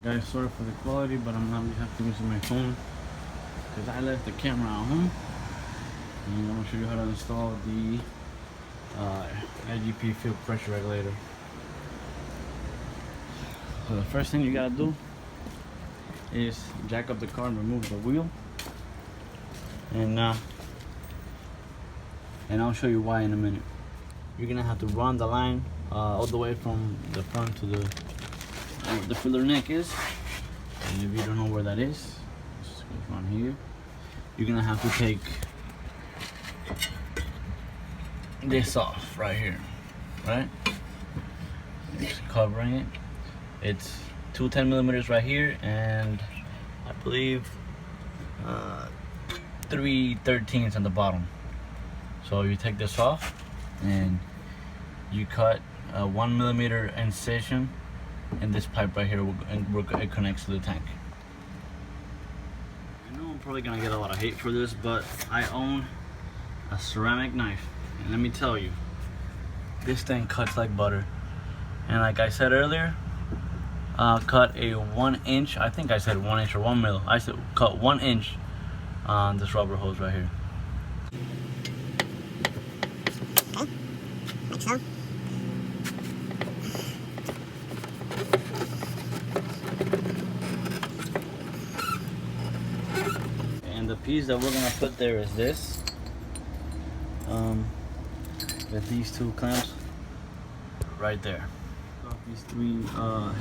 Guys, sorry for the quality, but I'm not have to use my phone because I left the camera at home. And I'm gonna show you how to install the IGP fuel pressure regulator. So the first thing you gotta do is jack up the car and remove the wheel, and I'll show you why in a minute. You're gonna have to run the line all the way from the front to the where the filler neck is, and if you don't know where that is, just go from here. You're gonna have to take this off right here, right? Just covering it. It's two 10mm right here, and I believe 3/13 on the bottom. So you take this off and you cut a 1mm incision in this pipe right here, and it connects to the tank. I know I'm probably gonna get a lot of hate for this, but I own a ceramic knife, and let me tell you, this thing cuts like butter. And like I said earlier, cut a 1 inch, I think I said 1 inch or 1 mil. I said cut 1 inch on this rubber hose right here. Okay, like so. And the piece that we're gonna put there is this, with these two clamps right there. Off these three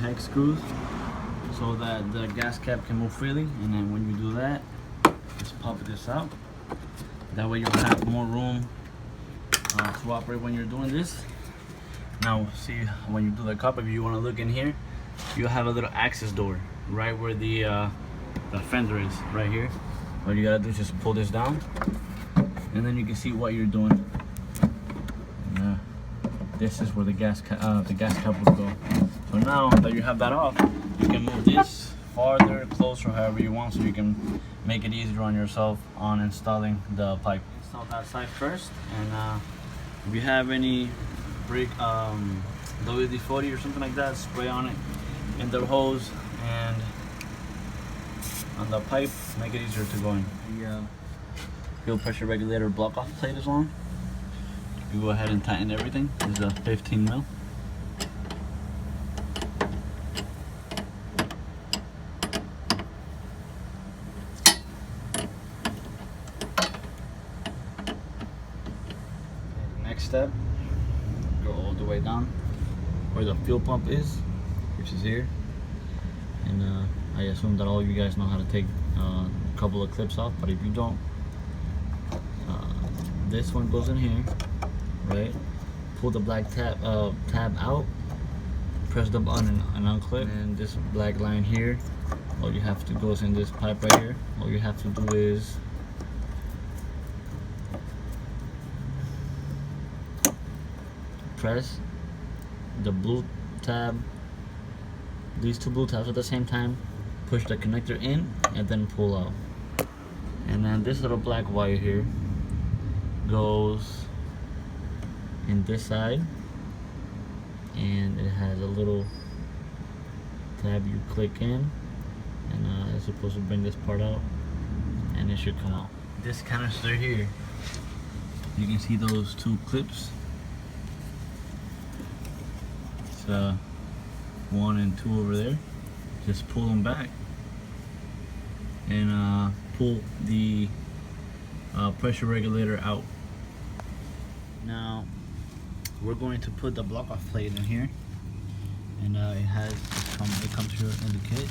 hex screws so that the gas cap can move freely, and then when you do that, just pop this out. That way you'll have more room to operate when you're doing this. Now see, when you do the cup, if you want to look in here, you have a little access door right where the fender is, right here. All you gotta do is just pull this down, and then you can see what you're doing. This is where the gas cap would go. So now that you have that off, you can move this farther, closer, however you want, so you can make it easier on yourself on installing the pipe. Install that side first, and if you have any brake WD-40 or something like that, spray on it in the hose and on the pipe, make it easier to go in. The fuel pressure regulator block off plate is on. You go ahead and tighten everything. This is a 15 mil. Next step, go all the way down where the fuel pump is, which is here. And I assume that all you guys know how to take a couple of clips off, but if you don't, this one goes in here, right? Pull the black tab out, press the button and unclip, and this black line here, all you have to go is in this pipe right here. All you have to do is press the blue tab, these two blue tabs at the same time, push the connector in, and then pull out. And then this little black wire here goes in this side, and it has a little tab you click in, and it's supposed to bring this part out, and it should come out. This canister here, you can see those two clips. It's 1 and 2 over there. Just pull them back and pull the pressure regulator out. Now we're going to put the block off plate in here, and it comes here in the kit.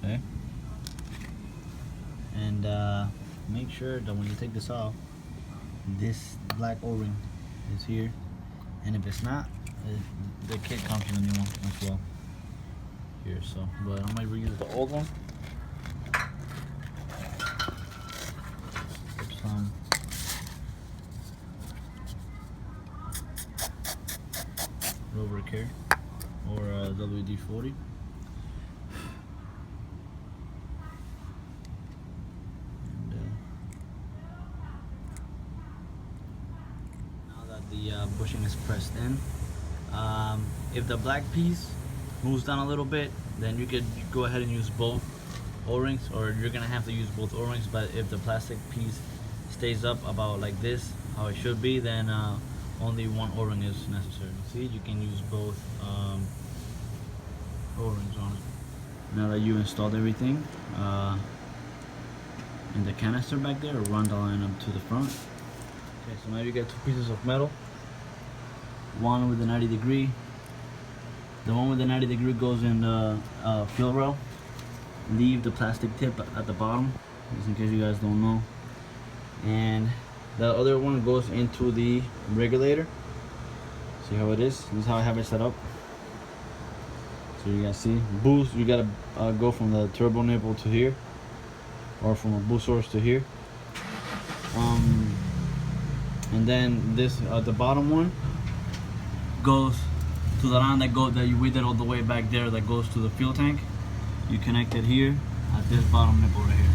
Okay, and make sure that when you take this off, this black O-ring is here, and if it's not, the kit comes with a new one as well here. So, but I might reuse the old one. Put some rubber care or WD-40. bushing is pressed in. If the black piece moves down a little bit, then you could go ahead and use both O-rings, or you're gonna have to use both O-rings. But if the plastic piece stays up about like this, how it should be, then only one O-ring is necessary. See, you can use both O-rings on it. Now that you installed everything in the canister back there, run the line up to the front. Okay, so now you get two pieces of metal. One with the 90 degree. The one with the 90 degree goes in the fuel rail. Leave the plastic tip at the bottom, just in case you guys don't know. And the other one goes into the regulator. See how it is? This is how I have it set up. So you guys see, boost, you gotta go from the turbo nipple to here, or from a boost source to here. And then this, the bottom one, goes to the line that we did all the way back there, that goes to the fuel tank. You connect it here at this bottom nipple right here.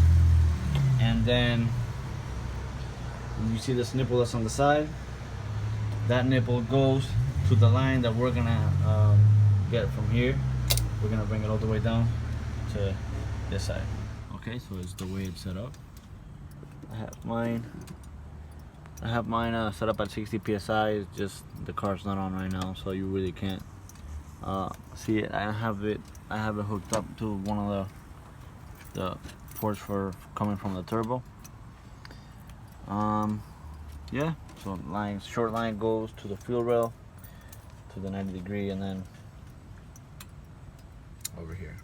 And then you see this nipple that's on the side. That nipple goes to the line that we're gonna get from here. We're gonna bring it all the way down to this side. Okay, so it's the way it's set up. I have mine set up at 60 psi. It's just the car's not on right now, so you really can't see it. I have it hooked up to one of the ports for coming from the turbo. Yeah, so short line goes to the fuel rail, to the 90 degree, and then over here.